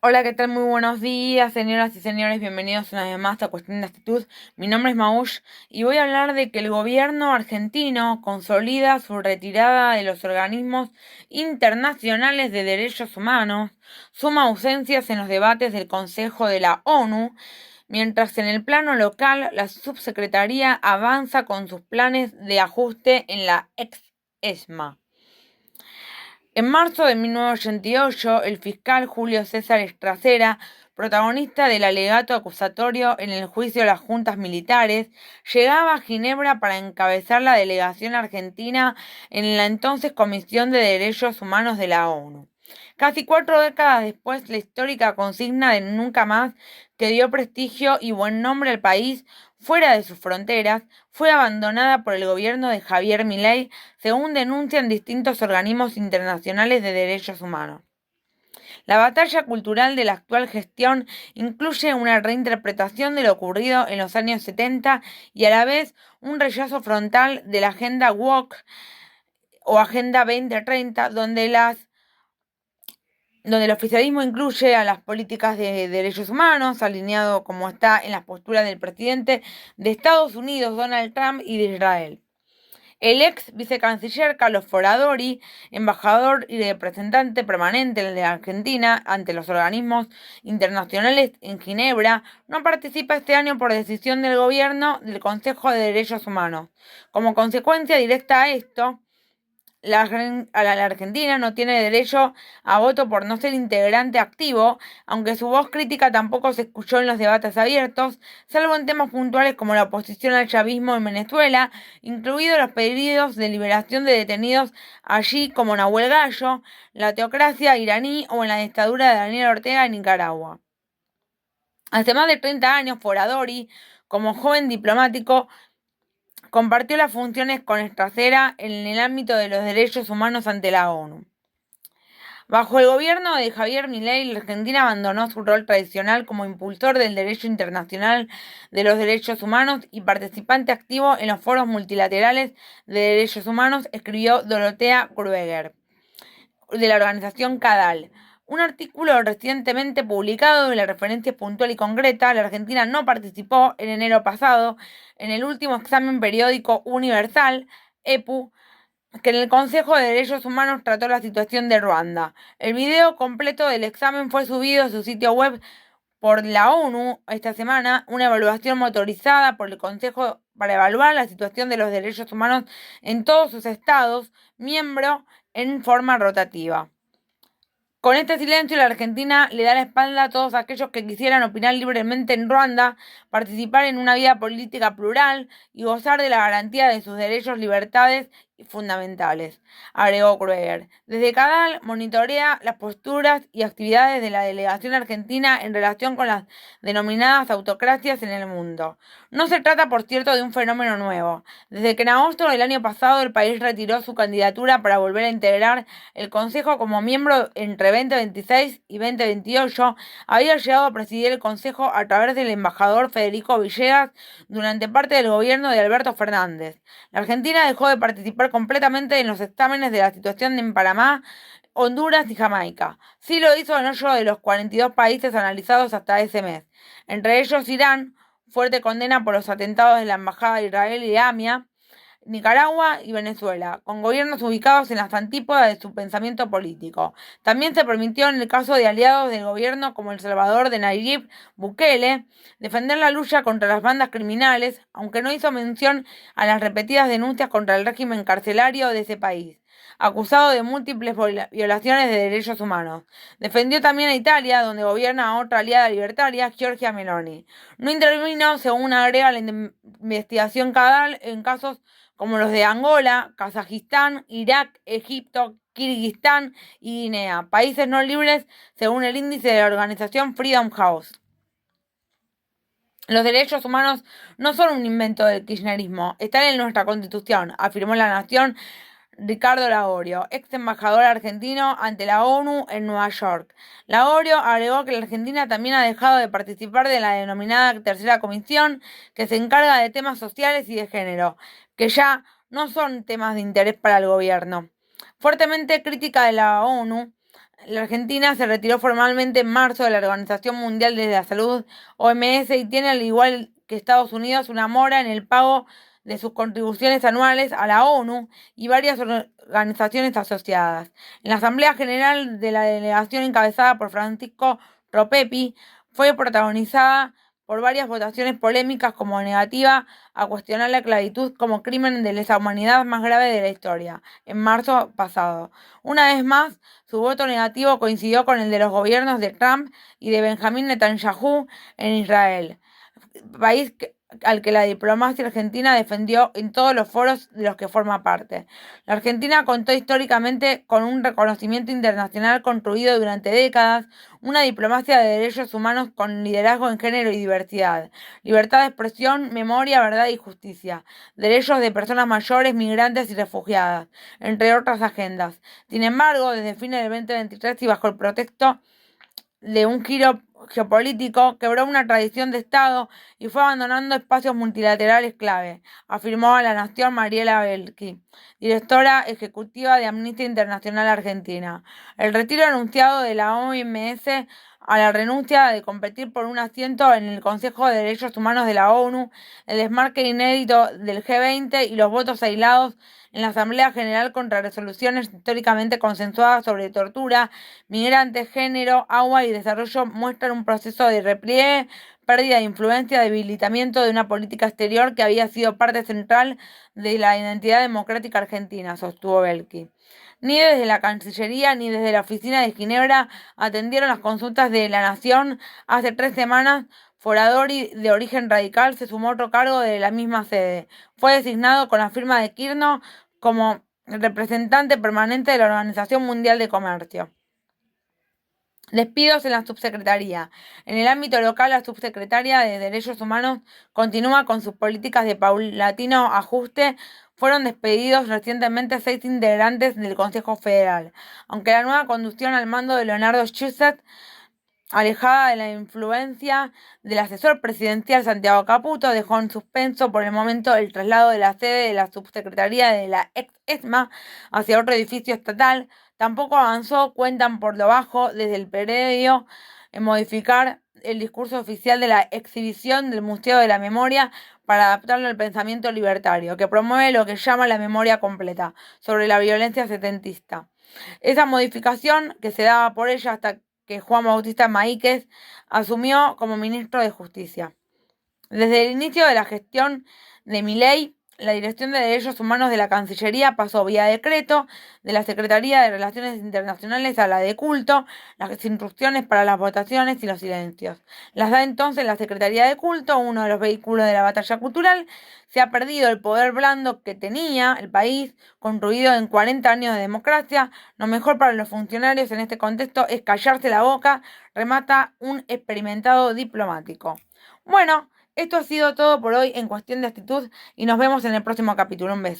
Hola, ¿qué tal? Muy buenos días, señoras y señores. Bienvenidos una vez más a Cuestión de Actitud. Mi nombre es Maush y voy a hablar de que el gobierno argentino consolida su retirada de los organismos internacionales de derechos humanos, suma ausencias en los debates del Consejo de la ONU, mientras en el plano local la subsecretaría avanza con sus planes de ajuste en la ex ESMA. En marzo de 1988, el fiscal Julio César Estracera, protagonista del alegato acusatorio en el juicio de las juntas militares, llegaba a Ginebra para encabezar la delegación argentina en la entonces Comisión de Derechos Humanos de la ONU. Casi 4 décadas después, la histórica consigna de nunca más, que dio prestigio y buen nombre al país fuera de sus fronteras, fue abandonada por el gobierno de Javier Milei, según denuncian distintos organismos internacionales de derechos humanos. La batalla cultural de la actual gestión incluye una reinterpretación de lo ocurrido en los años 70 y a la vez un rechazo frontal de la agenda woke o Agenda 2030, donde el oficialismo incluye a las políticas de derechos humanos, alineado como está en las posturas del presidente de Estados Unidos, Donald Trump, y de Israel. El ex vicecanciller Carlos Foradori, embajador y representante permanente de Argentina ante los organismos internacionales en Ginebra, no participa este año por decisión del gobierno del Consejo de Derechos Humanos. Como consecuencia directa a esto, la Argentina no tiene derecho a voto por no ser integrante activo, aunque su voz crítica tampoco se escuchó en los debates abiertos, salvo en temas puntuales como la oposición al chavismo en Venezuela, incluidos los pedidos de liberación de detenidos allí como Nahuel Gallo, la teocracia iraní o en la dictadura de Daniel Ortega en Nicaragua. Hace más de 30 años, Foradori, como joven diplomático, compartió las funciones con Estracera en el ámbito de los derechos humanos ante la ONU. Bajo el gobierno de Javier Milei, la Argentina abandonó su rol tradicional como impulsor del derecho internacional de los derechos humanos y participante activo en los foros multilaterales de derechos humanos, escribió Dorotea Krueger, de la organización CADAL. Un artículo recientemente publicado de la referencia puntual y concreta, la Argentina no participó en enero pasado en el último examen periódico universal, EPU, que en el Consejo de Derechos Humanos trató la situación de Ruanda. El video completo del examen fue subido a su sitio web por la ONU esta semana, una evaluación motorizada por el Consejo para evaluar la situación de los derechos humanos en todos sus estados, miembro en forma rotativa. Con este silencio, la Argentina le da la espalda a todos aquellos que quisieran opinar libremente en Ruanda, participar en una vida política plural y gozar de la garantía de sus derechos, libertades fundamentales, agregó Krueger. Desde Cadal monitorea las posturas y actividades de la delegación argentina en relación con las denominadas autocracias en el mundo. No se trata, por cierto, de un fenómeno nuevo. Desde que en agosto del año pasado el país retiró su candidatura para volver a integrar el Consejo como miembro entre 2026 y 2028, había llegado a presidir el Consejo a través del embajador Federico Villegas durante parte del gobierno de Alberto Fernández. La Argentina dejó de participar completamente en los exámenes de la situación en Panamá, Honduras y Jamaica. Sí lo hizo en 8 de los 42 países analizados hasta ese mes, entre ellos Irán, fuerte condena por los atentados de la Embajada de Israel y de AMIA, Nicaragua y Venezuela, con gobiernos ubicados en las antípodas de su pensamiento político. También se permitió en el caso de aliados del gobierno como El Salvador de Nayib Bukele defender la lucha contra las bandas criminales, aunque no hizo mención a las repetidas denuncias contra el régimen carcelario de ese país, acusado de múltiples violaciones de derechos humanos. Defendió también a Italia, donde gobierna otra aliada libertaria, Giorgia Meloni. No intervino, según agrega la investigación Cadal, en casos como los de Angola, Kazajistán, Irak, Egipto, Kirguistán y Guinea, países no libres según el índice de la organización Freedom House. Los derechos humanos no son un invento del kirchnerismo, están en nuestra Constitución, afirmó La Nación Ricardo Lagorio, ex embajador argentino ante la ONU en Nueva York. Lagorio agregó que la Argentina también ha dejado de participar de la denominada Tercera Comisión, que se encarga de temas sociales y de género, que ya no son temas de interés para el gobierno. Fuertemente crítica de la ONU, La Argentina se retiró formalmente en marzo de la Organización Mundial de la Salud, OMS, y tiene, al igual que Estados Unidos, una mora en el pago de sus contribuciones anuales a la ONU y varias organizaciones asociadas. En la Asamblea General de la delegación encabezada por Francisco Ropepi fue protagonizada por varias votaciones polémicas como negativa a cuestionar la esclavitud como crimen de lesa humanidad más grave de la historia, en marzo pasado. Una vez más, su voto negativo coincidió con el de los gobiernos de Trump y de Benjamín Netanyahu en Israel, país al que la diplomacia argentina defendió en todos los foros de los que forma parte. La Argentina contó históricamente con un reconocimiento internacional construido durante décadas, una diplomacia de derechos humanos con liderazgo en género y diversidad, libertad de expresión, memoria, verdad y justicia, derechos de personas mayores, migrantes y refugiadas, entre otras agendas. Sin embargo, desde fines del 2023 y bajo el pretexto de un giro geopolítico, quebró una tradición de Estado y fue abandonando espacios multilaterales clave, afirmó a La Nación Mariela Belki, directora ejecutiva de Amnistía Internacional Argentina. El retiro anunciado de la OMS a la renuncia de competir por un asiento en el Consejo de Derechos Humanos de la ONU, el desmarque inédito del G20 y los votos aislados en la Asamblea General contra resoluciones históricamente consensuadas sobre tortura, migrantes, género, agua y desarrollo muestran un proceso de repliegue, pérdida de influencia, debilitamiento de una política exterior que había sido parte central de la identidad democrática argentina, sostuvo Belki. Ni desde la Cancillería ni desde la Oficina de Ginebra atendieron las consultas de La Nación. Hace 3 semanas, Foradori, de origen radical, se sumó a otro cargo de la misma sede. Fue designado con la firma de Kirchner como representante permanente de la Organización Mundial de Comercio. Despidos en la subsecretaría. En el ámbito local, la subsecretaria de Derechos Humanos continúa con sus políticas de paulatino ajuste. Fueron despedidos recientemente 6 integrantes del Consejo Federal, aunque la nueva conducción al mando de Leonardo Schussert, alejada de la influencia del asesor presidencial Santiago Caputo, dejó en suspenso por el momento el traslado de la sede de la subsecretaría de la ex ESMA hacia otro edificio estatal. Tampoco avanzó, cuentan por lo bajo, desde el predio en modificar el discurso oficial de la exhibición del Museo de la Memoria para adaptarlo al pensamiento libertario, que promueve lo que llama la memoria completa sobre la violencia setentista. Esa modificación, que se daba por ella hasta que Juan Bautista Maíquez asumió como ministro de Justicia. Desde el inicio de la gestión de Milei, la Dirección de Derechos Humanos de la Cancillería pasó vía decreto de la Secretaría de Relaciones Internacionales a la de Culto, las instrucciones para las votaciones y los silencios. Las da entonces la Secretaría de Culto, uno de los vehículos de la batalla cultural. Se ha perdido el poder blando que tenía el país, construido en 40 años de democracia. Lo mejor para los funcionarios en este contexto es callarse la boca, remata un experimentado diplomático. Bueno, esto ha sido todo por hoy en Cuestión de Actitud y nos vemos en el próximo capítulo. Un beso.